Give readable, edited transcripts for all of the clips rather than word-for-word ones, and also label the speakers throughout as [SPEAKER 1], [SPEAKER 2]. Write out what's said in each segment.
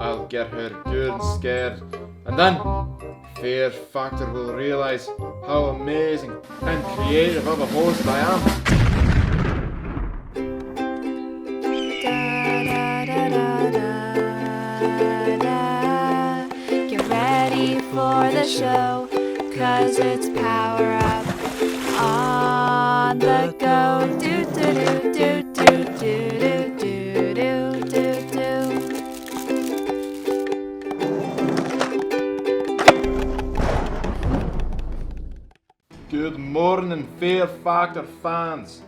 [SPEAKER 1] I'll get her good and scared, and then Fear Factor will realise how amazing and creative of a host I am.
[SPEAKER 2] Get ready for the show, 'cause it's PowerUp on the go. Do do do do do do do do do do.
[SPEAKER 1] Good morning, Fear Factor fans.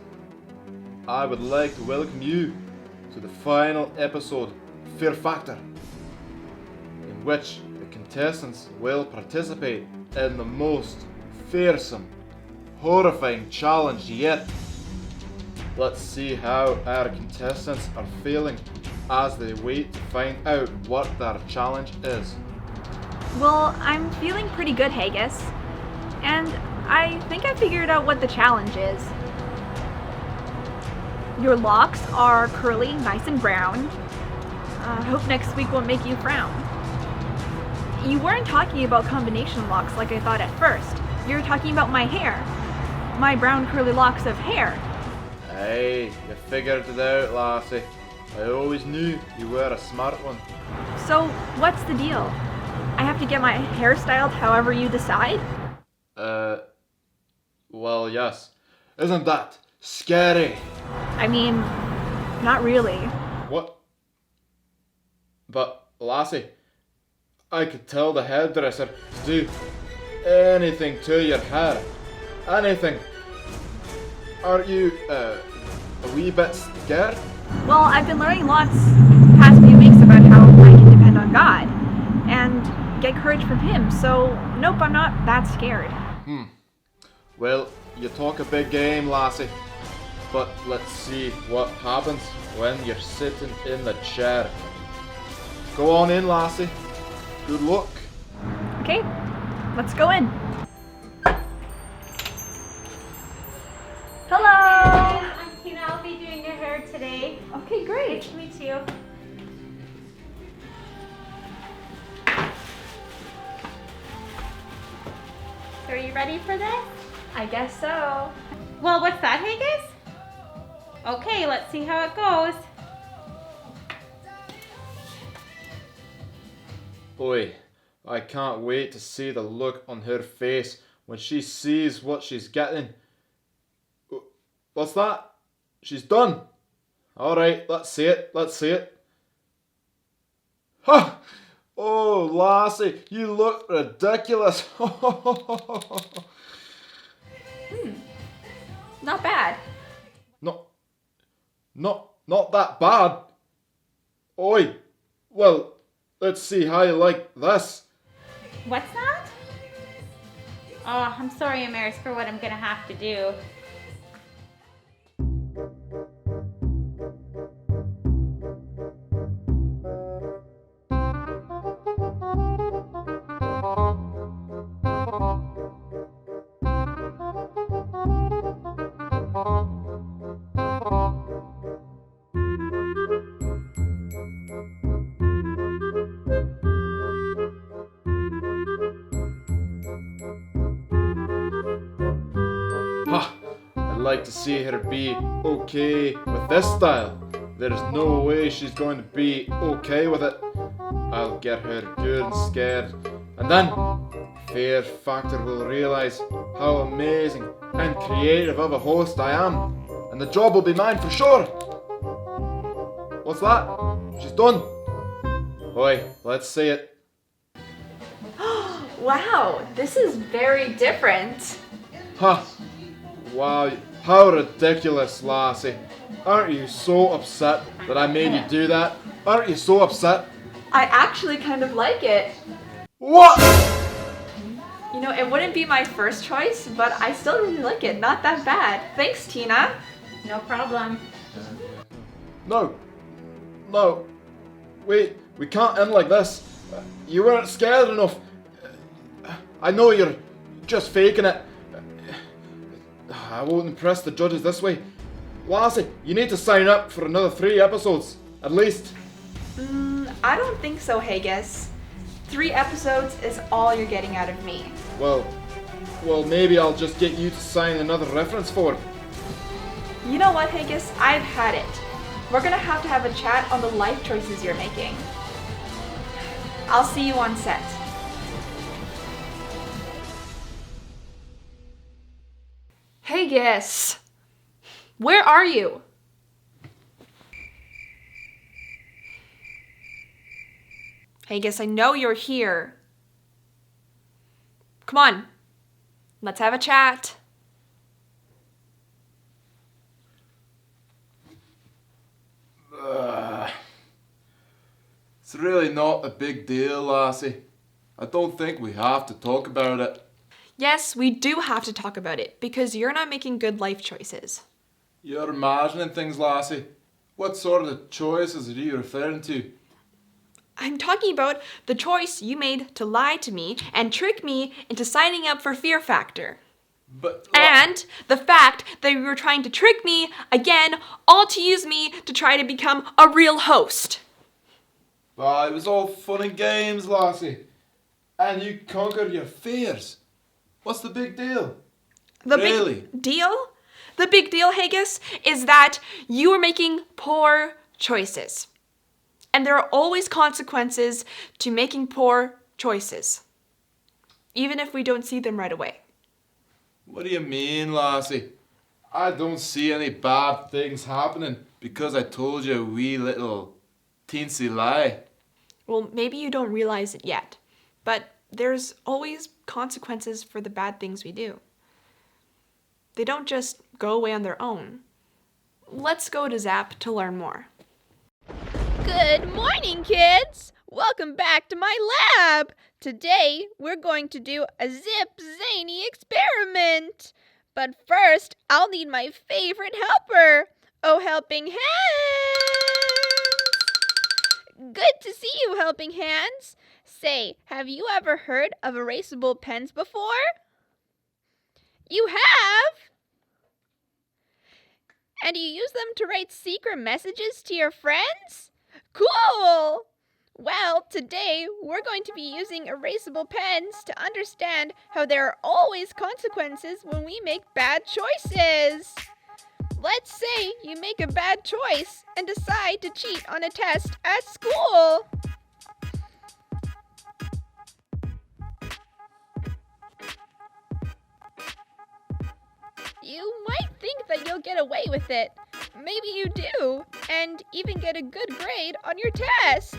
[SPEAKER 1] I would like to welcome you to the final episode of Fear Factor, in which the contestants will participate in the most fearsome, horrifying challenge yet. Let's see how our contestants are feeling as they wait to find out what their challenge is.
[SPEAKER 3] Well, I'm feeling pretty good, Haggis. And I think I figured out what the challenge is. Your locks are curly, nice and brown. I hope next week won't make you frown. You weren't talking about combination locks like I thought at first. You're talking about my hair. My brown curly locks of hair.
[SPEAKER 1] Hey, you figured it out, lassie. I always knew you were a smart one.
[SPEAKER 3] So, what's the deal? I have to get my hair styled however you decide?
[SPEAKER 1] Well, yes. Isn't that scary?
[SPEAKER 3] I mean, not really.
[SPEAKER 1] What? But, lassie, I could tell the hairdresser to do anything to your hair. Anything. Aren't you, a wee bit scared?
[SPEAKER 3] Well, I've been learning lots the past few weeks about how I can depend on God and get courage from Him, so nope, I'm not that scared.
[SPEAKER 1] Well, you talk a big game, lassie. But let's see what happens when you're sitting in the chair. Go on in, lassie. Good luck.
[SPEAKER 3] Okay, let's go in. Hello!
[SPEAKER 4] I'm Tina. I'll be doing your hair today.
[SPEAKER 3] Okay, great.
[SPEAKER 4] Nice to meet you. So are you ready for this?
[SPEAKER 3] I guess so.
[SPEAKER 4] Well, what's that, Haggis? Okay, let's see how it goes.
[SPEAKER 1] Boy, I can't wait to see the look on her face when she sees what she's getting. What's that? She's done. Alright, let's see it. Let's see it. Ha! Oh, lassie, you look ridiculous.
[SPEAKER 3] Not bad.
[SPEAKER 1] Not that bad. Oi, well, let's see how you like this.
[SPEAKER 4] What's that? Oh, I'm sorry, Ameris, for what I'm gonna have to do.
[SPEAKER 1] I'd like to see her be okay with this style. There's no way she's going to be okay with it. I'll get her good and scared, and then Fear Factor will realise how amazing and creative of a host I am, and the job will be mine for sure. What's that? She's done. Oi, let's see it.
[SPEAKER 3] Wow, this is very different.
[SPEAKER 1] Ha! Wow, how ridiculous, lassie. Aren't you so upset that I made you do that? Aren't you so upset?
[SPEAKER 3] I actually kind of like it.
[SPEAKER 1] What?
[SPEAKER 3] You know, it wouldn't be my first choice, but I still really like it. Not that bad. Thanks, Tina.
[SPEAKER 4] No problem.
[SPEAKER 1] No. Wait, we can't end like this. You weren't scared enough. I know you're just faking it. I won't impress the judges this way. Lassie, you need to sign up for another 3 episodes, at least.
[SPEAKER 3] I don't think so, Haggis. 3 episodes is all you're getting out of me.
[SPEAKER 1] Well, maybe I'll just get you to sign another reference form.
[SPEAKER 3] You know what, Haggis? I've had it. We're gonna have to have a chat on the life choices you're making. I'll see you on set. Haggis! Where are you? Haggis, I know you're here. Come on. Let's have a chat.
[SPEAKER 1] It's really not a big deal, lassie. I don't think we have to talk about it.
[SPEAKER 3] Yes, we do have to talk about it, because you're not making good life choices.
[SPEAKER 1] You're imagining things, lassie. What sort of choices are you referring to?
[SPEAKER 3] I'm talking about the choice you made to lie to me and trick me into signing up for Fear Factor.
[SPEAKER 1] But...
[SPEAKER 3] And the fact that you were trying to trick me again, all to use me to try to become a real host.
[SPEAKER 1] It was all fun and games, lassie. And you conquered your fears. What's the big deal?
[SPEAKER 3] Big deal? The big deal, Haggis, is that you are making poor choices. And there are always consequences to making poor choices, even if we don't see them right away.
[SPEAKER 1] What do you mean, lassie? I don't see any bad things happening because I told you a wee little teensy lie.
[SPEAKER 3] Well, maybe you don't realize it yet, but there's always consequences for the bad things we do. They don't just go away on their own. Let's go to Zap to learn more.
[SPEAKER 5] Good morning, kids! Welcome back to my lab! Today, we're going to do a zip-zany experiment. But first, I'll need my favorite helper. Oh, helping hands! Good to see you, helping hands. Say, have you ever heard of erasable pens before? You have? And you use them to write secret messages to your friends? Cool! Well, today we're going to be using erasable pens to understand how there are always consequences when we make bad choices. Let's say you make a bad choice and decide to cheat on a test at school. You might think that you'll get away with it. Maybe you do, and even get a good grade on your test.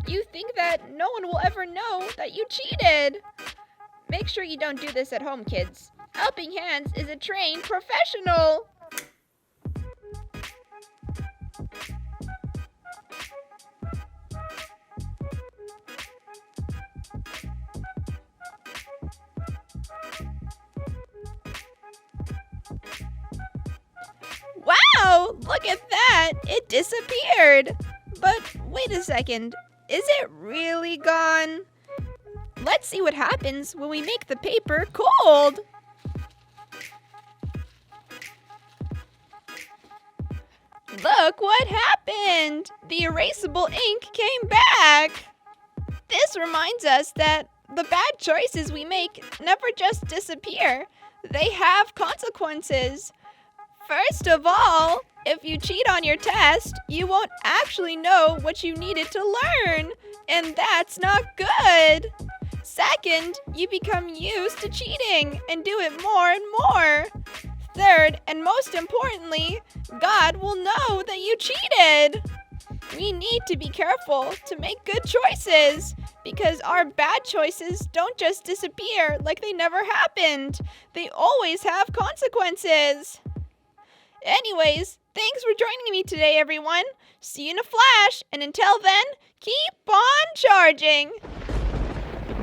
[SPEAKER 5] You think that no one will ever know that you cheated. Make sure you don't do this at home, kids. Helping Hands is a trained professional. Wow, look at that. It disappeared. But wait a second. Is it really gone? Let's see what happens when we make the paper cold. Look what happened! The erasable ink came back! This reminds us that the bad choices we make never just disappear. They have consequences. First of all, if you cheat on your test, you won't actually know what you needed to learn, and that's not good. Second, you become used to cheating and do it more and more. Third, and most importantly, God will know that you cheated. We need to be careful to make good choices because our bad choices don't just disappear like they never happened. They always have consequences. Anyways, thanks for joining me today, everyone. See you in a flash, and until then, keep on charging.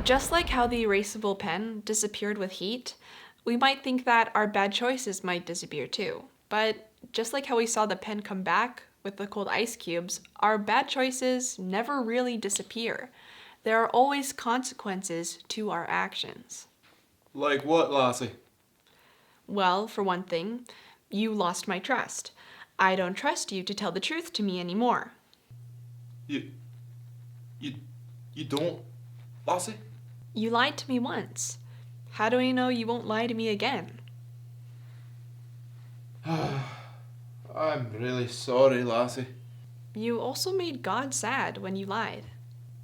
[SPEAKER 3] Just like how the erasable pen disappeared with heat, we might think that our bad choices might disappear too. But just like how we saw the pen come back with the cold ice cubes, our bad choices never really disappear. There are always consequences to our actions.
[SPEAKER 1] Like what, lassie?
[SPEAKER 3] Well, for one thing, you lost my trust. I don't trust you to tell the truth to me anymore.
[SPEAKER 1] You don't, lassie?
[SPEAKER 5] You lied to me once. How do I know you won't lie to me again?
[SPEAKER 1] I'm really sorry, lassie.
[SPEAKER 5] You also made God sad when you lied.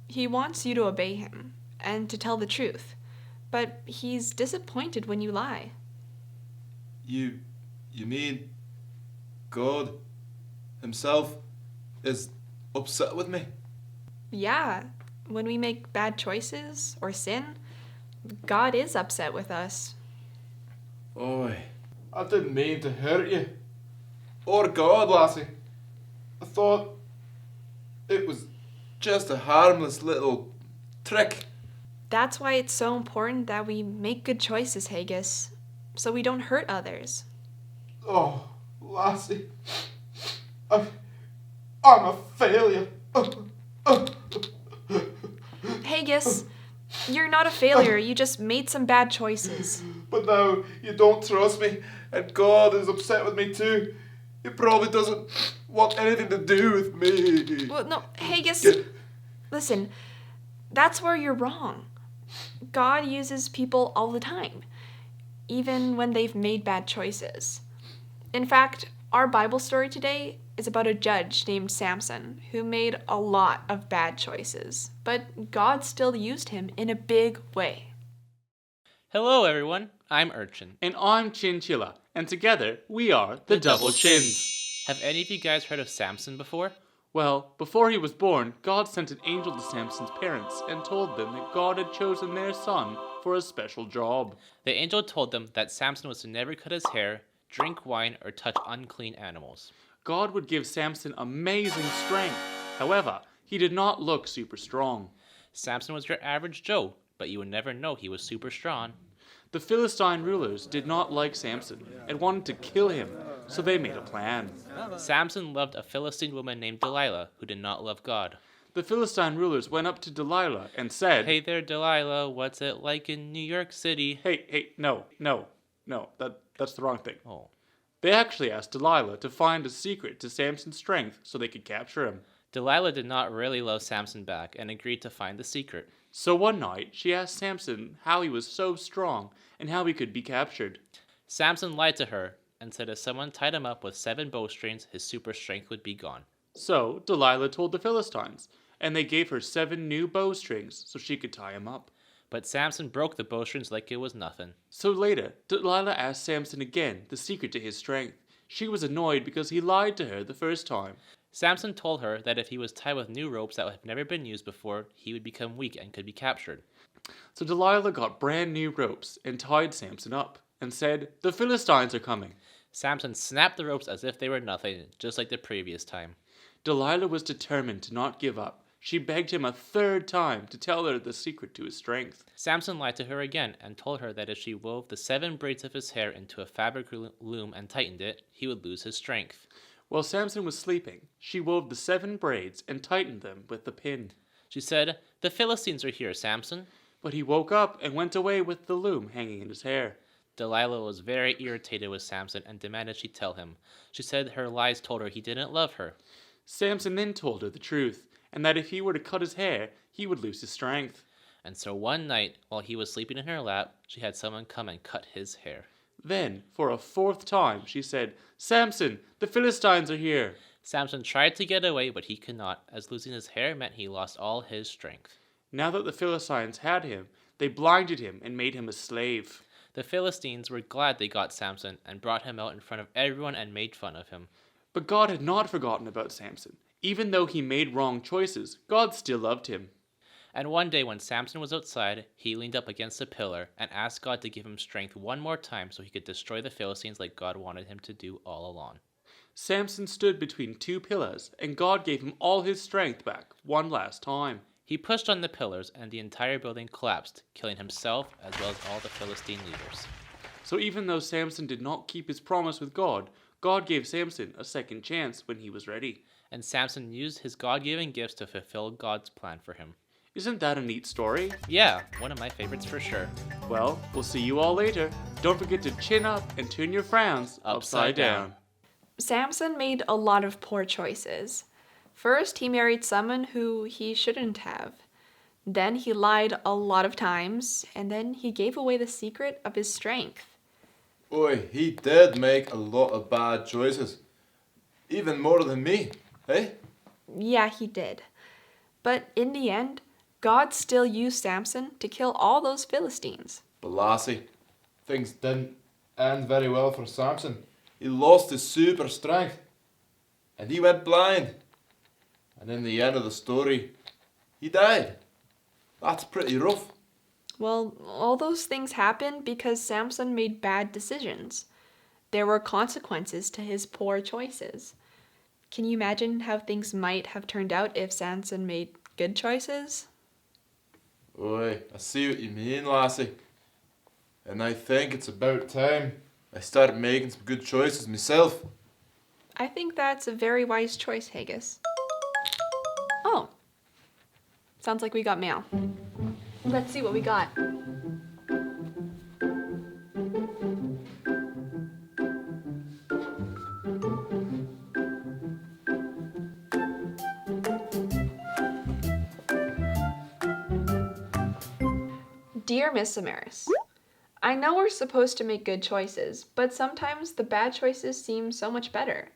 [SPEAKER 5] He wants you to obey him and to tell the truth, but he's disappointed when you lie.
[SPEAKER 1] You mean God himself is upset with me?
[SPEAKER 5] Yeah, when we make bad choices or sin, God is upset with us.
[SPEAKER 1] Oi, I didn't mean to hurt you. Or God, lassie. I thought it was just a harmless little trick.
[SPEAKER 5] That's why it's so important that we make good choices, Haggis, so we don't hurt others.
[SPEAKER 1] Oh, lassie. I'm a failure.
[SPEAKER 5] Haggis, you're not a failure, you just made some bad choices.
[SPEAKER 1] But now you don't trust me, and God is upset with me too. He probably doesn't want anything to do with me.
[SPEAKER 5] Well, no, Haggis, listen, that's where you're wrong. God uses people all the time, even when they've made bad choices. In fact, our Bible story today is about a judge named Samson who made a lot of bad choices, but God still used him in a big way.
[SPEAKER 6] Hello everyone, I'm Urchin.
[SPEAKER 7] And I'm Chinchilla, and together we are the Double Chins.
[SPEAKER 6] Have any of you guys heard of Samson before?
[SPEAKER 7] Well, before he was born, God sent an angel to Samson's parents and told them that God had chosen their son for a special job.
[SPEAKER 6] The angel told them that Samson was to never cut his hair, drink wine, or touch unclean animals.
[SPEAKER 7] God would give Samson amazing strength. However, he did not look super strong.
[SPEAKER 6] Samson was your average Joe, but you would never know he was super strong.
[SPEAKER 7] The Philistine rulers did not like Samson and wanted to kill him, so they made a plan.
[SPEAKER 6] Samson loved a Philistine woman named Delilah, who did not love God.
[SPEAKER 7] The Philistine rulers went up to Delilah and said,
[SPEAKER 6] Hey there, Delilah, what's it like in New York City?
[SPEAKER 7] Hey, no, that's the wrong thing.
[SPEAKER 6] Oh.
[SPEAKER 7] They actually asked Delilah to find a secret to Samson's strength so they could capture him.
[SPEAKER 6] Delilah did not really love Samson back and agreed to find the secret.
[SPEAKER 7] So one night, she asked Samson how he was so strong and how he could be captured.
[SPEAKER 6] Samson lied to her and said if someone tied him up with 7 bowstrings, his super strength would be gone.
[SPEAKER 7] So Delilah told the Philistines, and they gave her 7 new bowstrings so she could tie him up.
[SPEAKER 6] But Samson broke the bowstrings like it was nothing.
[SPEAKER 7] So later, Delilah asked Samson again the secret to his strength. She was annoyed because he lied to her the first time.
[SPEAKER 6] Samson told her that if he was tied with new ropes that had never been used before, he would become weak and could be captured.
[SPEAKER 7] So Delilah got brand new ropes and tied Samson up and said, "The Philistines are coming."
[SPEAKER 6] Samson snapped the ropes as if they were nothing, just like the previous time.
[SPEAKER 7] Delilah was determined to not give up. She begged him a 3rd time to tell her the secret to his strength.
[SPEAKER 6] Samson lied to her again and told her that if she wove the 7 braids of his hair into a fabric loom and tightened it, he would lose his strength.
[SPEAKER 7] While Samson was sleeping, she wove the 7 braids and tightened them with the pin.
[SPEAKER 6] She said, "The Philistines are here, Samson."
[SPEAKER 7] But he woke up and went away with the loom hanging in his hair.
[SPEAKER 6] Delilah was very irritated with Samson and demanded she tell him. She said her lies told her he didn't love her.
[SPEAKER 7] Samson then told her the truth, and that if he were to cut his hair, he would lose his strength.
[SPEAKER 6] And so one night, while he was sleeping in her lap, she had someone come and cut his hair.
[SPEAKER 7] Then, for a 4th time, she said, "Samson, the Philistines are here."
[SPEAKER 6] Samson tried to get away, but he could not, as losing his hair meant he lost all his strength.
[SPEAKER 7] Now that the Philistines had him, they blinded him and made him a slave.
[SPEAKER 6] The Philistines were glad they got Samson and brought him out in front of everyone and made fun of him.
[SPEAKER 7] But God had not forgotten about Samson. Even though he made wrong choices, God still loved him.
[SPEAKER 6] And one day when Samson was outside, he leaned up against a pillar and asked God to give him strength one more time so he could destroy the Philistines like God wanted him to do all along.
[SPEAKER 7] Samson stood between 2 pillars, and God gave him all his strength back one last time.
[SPEAKER 6] He pushed on the pillars and the entire building collapsed, killing himself as well as all the Philistine leaders.
[SPEAKER 7] So even though Samson did not keep his promise with God, God gave Samson a second chance when he was ready.
[SPEAKER 6] And Samson used his God-given gifts to fulfill God's plan for him.
[SPEAKER 7] Isn't that a neat story?
[SPEAKER 6] Yeah, one of my favorites for sure.
[SPEAKER 7] Well, we'll see you all later. Don't forget to chin up and turn your frowns upside down.
[SPEAKER 5] Samson made a lot of poor choices.
[SPEAKER 8] First, he married someone who he shouldn't have. Then he lied a lot of times, and then he gave away the secret of his strength.
[SPEAKER 1] Oi, he did make a lot of bad choices. Even more than me, eh?
[SPEAKER 8] Yeah, he did. But in the end, God still used Samson to kill all those Philistines.
[SPEAKER 1] But lassie, things didn't end very well for Samson. He lost his super strength. And he went blind. And in the end of the story, he died. That's pretty rough.
[SPEAKER 8] Well, all those things happened because Samson made bad decisions. There were consequences to his poor choices. Can you imagine how things might have turned out if Samson made good choices?
[SPEAKER 1] Oi, I see what you mean, lassie. And I think it's about time I started making some good choices myself.
[SPEAKER 8] I think that's a very wise choice, Haggis. Oh. Sounds like we got mail. Let's see what we got. Dear Miss Ameris, I know we're supposed to make good choices, but sometimes the bad choices seem so much better.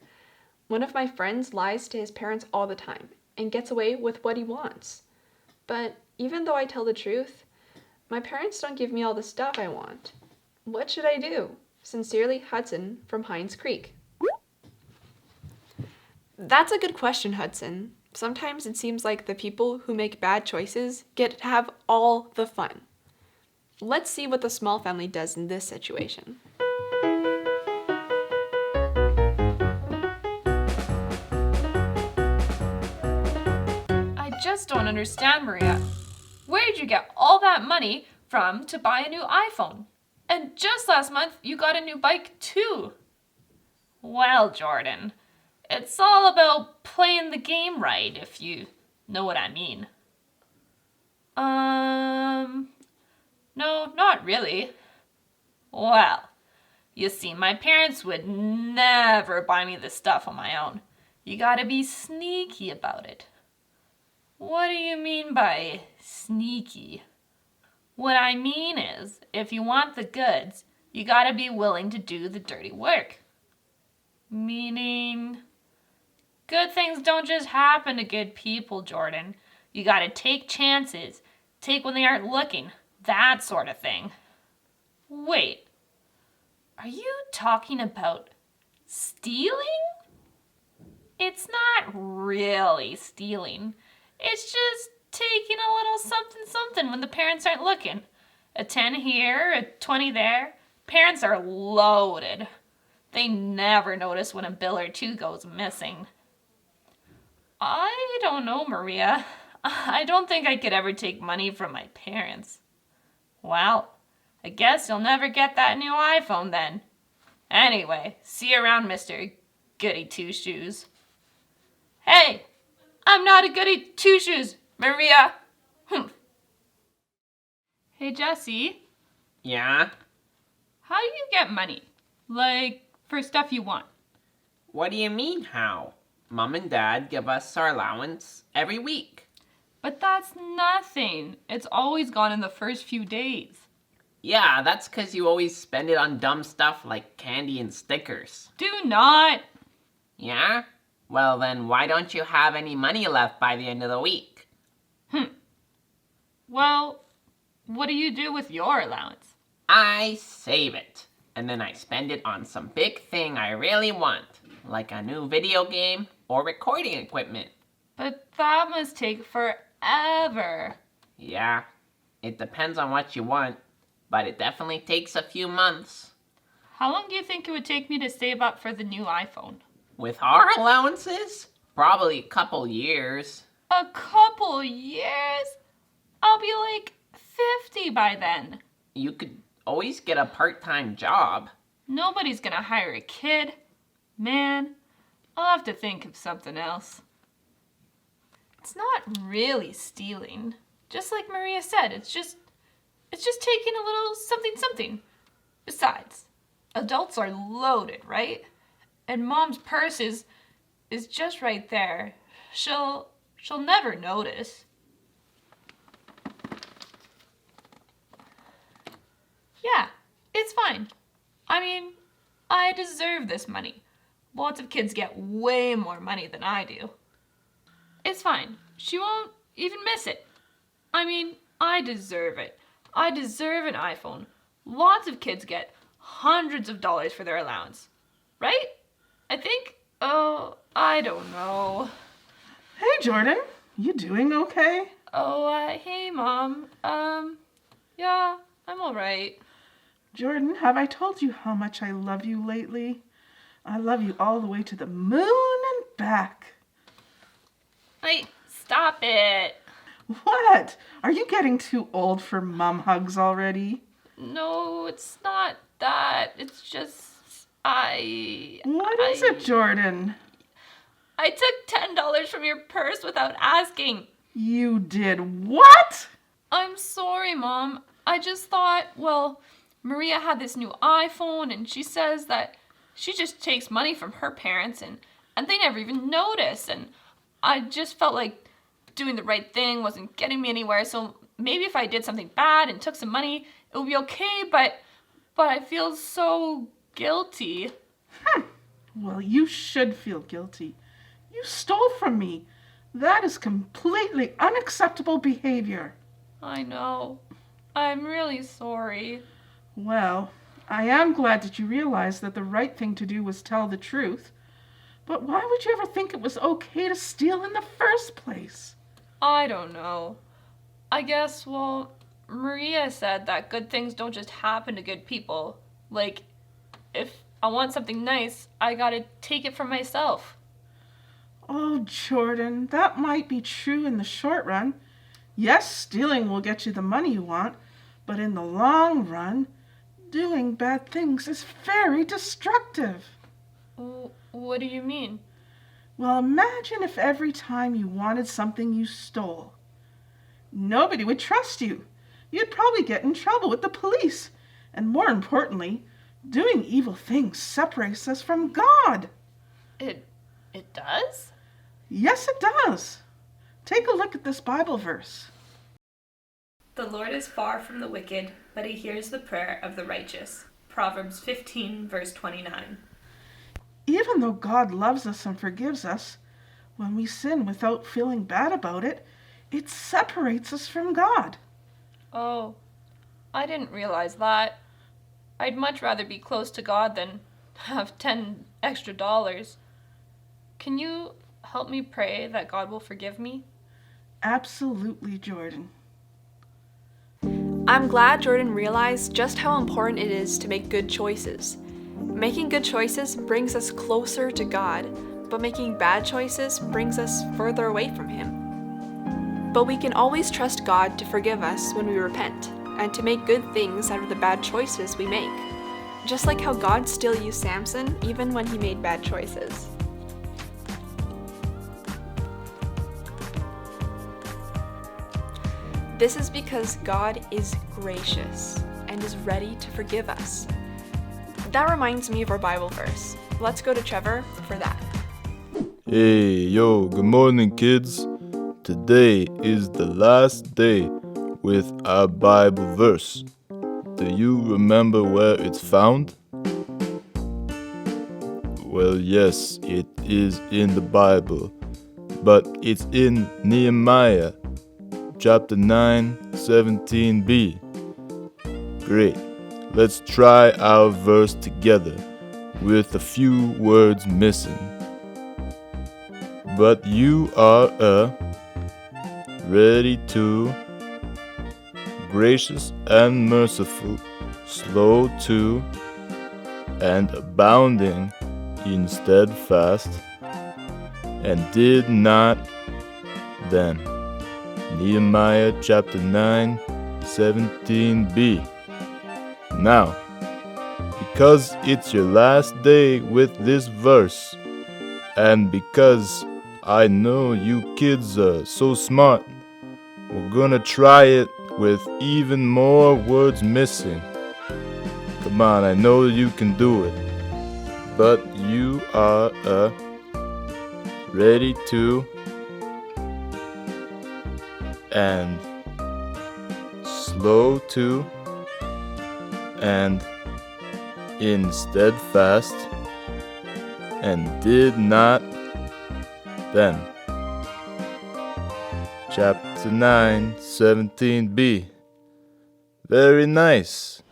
[SPEAKER 8] One of my friends lies to his parents all the time and gets away with what he wants. But even though I tell the truth, my parents don't give me all the stuff I want. What should I do? Sincerely, Hudson from Hines Creek. That's a good question, Hudson. Sometimes it seems like the people who make bad choices get to have all the fun. Let's see what the small family does in this situation.
[SPEAKER 9] I just don't understand, Maria. Where did you get all that money from to buy a new iPhone? And just last month, you got a new bike too. Well, Jordan, it's all about playing the game right, if you know what I mean. No, not really. Well, you see, my parents would never buy me this stuff on my own. You gotta be sneaky about it. What do you mean by sneaky? What I mean is, if you want the goods, you gotta be willing to do the dirty work. Meaning, good things don't just happen to good people, Jordan. You gotta take chances, take when they aren't looking, that sort of thing. Wait, are you talking about stealing? It's not really stealing. It's just taking a little something when the parents aren't looking. A 10 here, a 20 there. Parents are loaded. They never notice when a bill or two goes missing. I don't know, Maria. I don't think I could ever take money from my parents. Well, I guess you'll never get that new iPhone then. Anyway, see you around, Mr. Goody Two-Shoes. Hey, I'm not a goody two-shoes, Maria. Humph. Hey, Jesse.
[SPEAKER 10] Yeah?
[SPEAKER 9] How do you get money? Like, for stuff you want?
[SPEAKER 10] What do you mean, how? Mom and Dad give us our allowance every week.
[SPEAKER 9] But that's nothing. It's always gone in the first few days.
[SPEAKER 10] Yeah, that's 'cause you always spend it on dumb stuff like candy and stickers.
[SPEAKER 9] Do not.
[SPEAKER 10] Yeah? Well then, why don't you have any money left by the end of the week?
[SPEAKER 9] Well, what do you do with your allowance?
[SPEAKER 10] I save it. And then I spend it on some big thing I really want. Like a new video game or recording equipment.
[SPEAKER 9] But that must take forever.
[SPEAKER 10] Yeah, it depends on what you want. But it definitely takes a few months.
[SPEAKER 9] How long do you think it would take me to save up for the new iPhone?
[SPEAKER 10] With our allowances? Probably a couple years.
[SPEAKER 9] A couple years? I'll be like 50 by then.
[SPEAKER 10] You could always get a part-time job.
[SPEAKER 9] Nobody's gonna hire a kid. Man, I'll have to think of something else. It's not really stealing. Just like Maria said, it's just taking a little something. Besides, adults are loaded, right? And Mom's purse is just right there. She'll never notice. Yeah, it's fine. I mean, I deserve this money. Lots of kids get way more money than I do. It's fine. She won't even miss it. I mean, I deserve it. I deserve an iPhone. Lots of kids get hundreds of dollars for their allowance. Right? I think? Oh, I don't know.
[SPEAKER 11] Hey, Jordan. You doing okay?
[SPEAKER 9] Oh, hey, Mom. Yeah, I'm alright.
[SPEAKER 11] Jordan, have I told you how much I love you lately? I love you all the way to the moon and back.
[SPEAKER 9] Stop it.
[SPEAKER 11] What? Are you getting too old for mom hugs already?
[SPEAKER 9] No, it's not that. It's just,
[SPEAKER 11] What is it, Jordan?
[SPEAKER 9] I took $10 from your purse without asking.
[SPEAKER 11] You did what?
[SPEAKER 9] I'm sorry, Mom. I just thought, well, Maria had this new iPhone and she says that she just takes money from her parents and they never even notice. And I just felt like doing the right thing wasn't getting me anywhere. So maybe if I did something bad and took some money, it would be okay. But I feel so guilty.
[SPEAKER 11] Well, you should feel guilty. You stole from me. That is completely unacceptable behavior.
[SPEAKER 9] I know. I'm really sorry.
[SPEAKER 11] Well, I am glad that you realized that the right thing to do was tell the truth. But why would you ever think it was okay to steal in the first place?
[SPEAKER 9] I don't know. I guess, well, Maria said that good things don't just happen to good people. Like, if I want something nice, I gotta take it for myself.
[SPEAKER 11] Oh, Jordan, that might be true in the short run. Yes, stealing will get you the money you want, but in the long run, doing bad things is very destructive.
[SPEAKER 9] What do you mean?
[SPEAKER 11] Well, imagine if every time you wanted something you stole. Nobody would trust you. You'd probably get in trouble with the police. And more importantly, doing evil things separates us from God.
[SPEAKER 9] It does?
[SPEAKER 11] Yes, it does. Take a look at this Bible verse.
[SPEAKER 9] The Lord is far from the wicked, but he hears the prayer of the righteous. Proverbs 15, verse 29.
[SPEAKER 11] Even though God loves us and forgives us, when we sin without feeling bad about it, it separates us from God.
[SPEAKER 9] Oh, I didn't realize that. I'd much rather be close to God than have $10 extra. Can you help me pray that God will forgive me?
[SPEAKER 11] Absolutely, Jordan.
[SPEAKER 8] I'm glad Jordan realized just how important it is to make good choices. Making good choices brings us closer to God, but making bad choices brings us further away from Him. But we can always trust God to forgive us when we repent, and to make good things out of the bad choices we make. Just like how God still used Samson even when he made bad choices. This is because God is gracious and is ready to forgive us. That reminds me of our Bible verse. Let's go to Trevor for that.
[SPEAKER 1] Hey, yo, good morning, kids. Today is the last day with our Bible verse. Do you remember where it's found? Well, yes, it is in the Bible, but it's in Nehemiah, chapter 9, 17b. Great. Let's try our verse together with a few words missing. But you are ready to, gracious and merciful, slow to, and abounding in steadfast, and did not then. Nehemiah chapter 9, 17b. Now, because it's your last day with this verse, and because I know you kids are so smart, we're gonna try it with even more words missing. Come on, I know you can do it. But you are ready to, and slow too, and instead fast, and did not then. Chapter 9, 17b. Very nice.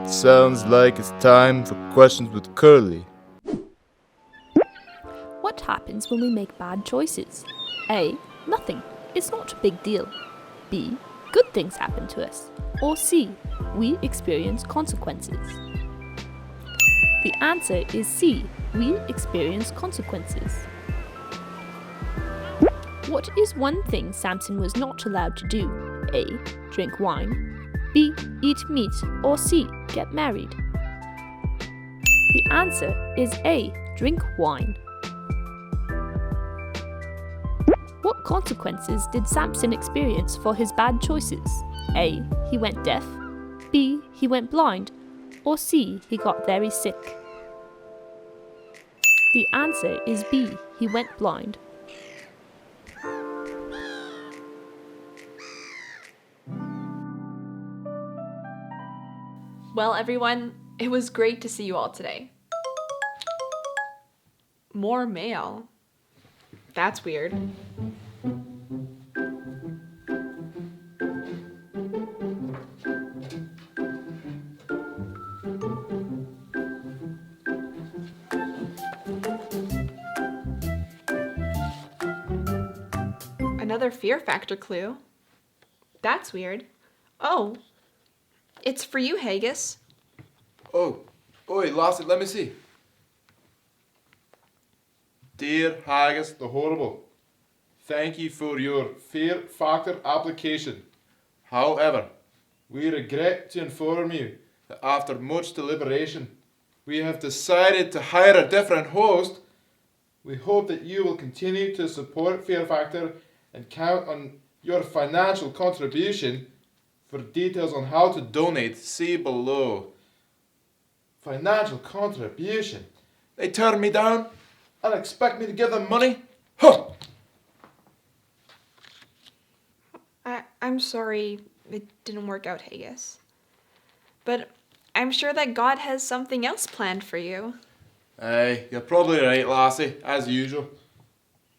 [SPEAKER 1] Sounds like it's time for questions with Curly.
[SPEAKER 12] What happens when we make bad choices? A. Nothing. It's not a big deal. B. Good things happen to us. Or C. We experience consequences. The answer is C. We experience consequences. What is one thing Samson was not allowed to do? A. Drink wine. B. Eat meat. Or C. Get married. The answer is A. Drink wine. What consequences did Samson experience for his bad choices? A. He went deaf. B. He went blind. Or C. He got very sick. The answer is B. He went blind.
[SPEAKER 8] Well, everyone, it was great to see you all today. More mail. That's weird. Another fear factor clue. That's weird. Oh, it's for you, Haggis.
[SPEAKER 1] Oh, oi, Lassie, let me see. Dear Haggis the Horrible, thank you for your fear factor application. However, we regret to inform you that after much deliberation, we have decided to hire a different host. We hope that you will continue to support Fear Factor and count on your financial contribution. For details on how to donate, see below. Financial contribution? They turned me down and expect me to give them money? Huh!
[SPEAKER 8] I'm sorry it didn't work out, Haggis. But I'm sure that God has something else planned for you.
[SPEAKER 1] Aye, you're probably right, Lassie, as usual.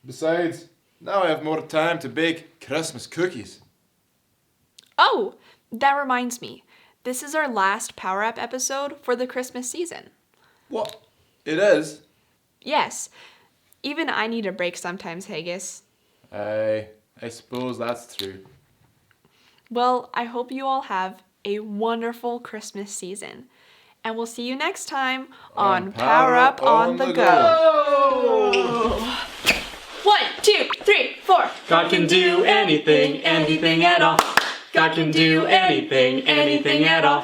[SPEAKER 1] Besides, now I have more time to bake Christmas cookies.
[SPEAKER 8] Oh, that reminds me. This is our last PowerUp episode for the Christmas season.
[SPEAKER 1] What? It is?
[SPEAKER 8] Yes. Even I need a break sometimes, Haggis.
[SPEAKER 1] Aye, I suppose that's true.
[SPEAKER 8] Well, I hope you all have a wonderful Christmas season. And we'll see you next time on PowerUp on the Go. 1, 2, 3, 4.
[SPEAKER 7] God can do anything, anything at all. God can do anything, anything at all.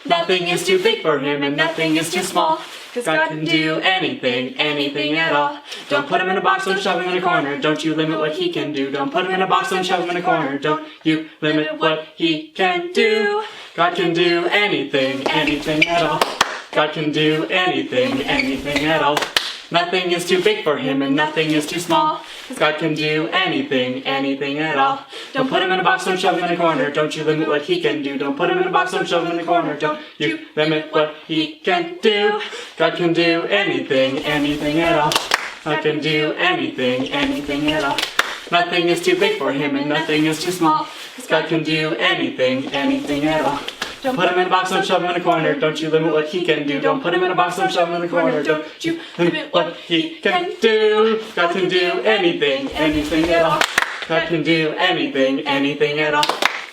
[SPEAKER 7] Nothing is too big for him and nothing is too small. 'Cause God can do anything, anything at all. Don't put him in a box, don't shove him in a corner. Don't you limit what he can do. Don't put him in a box, don't shove him in a corner. Don't you limit what he can do. God can do anything, anything at all. God can do anything, anything at all. Nothing is too big for him and nothing is too small. 'Cause God can do anything, anything at all. Don't put him in a box, don't shove him in a corner. Don't you limit what he can do. Don't put him in a box, don't shove him in a corner. Don't you limit what he can do. God can do anything, anything at all. God can do anything, anything at all. Nothing is too big for him and nothing is too small. 'Cause God can do anything, anything at all. Don't put him in a box, don't shove him in a corner. Don't you limit what he can do. Don't put him in a box, don't shove him in a corner. Don't you limit what he can do. God can do anything, anything at all. God can do anything, anything at all.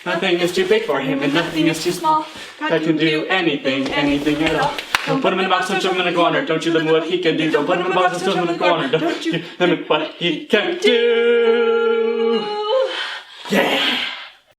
[SPEAKER 7] Nothing is too big for him and nothing is too small. God can do anything, anything at all. Don't put him in a box, don't shove him in a corner. Don't you limit what he can do. Don't put him in a box, don't shove him in a corner. Don't you limit what he can do. Yeah!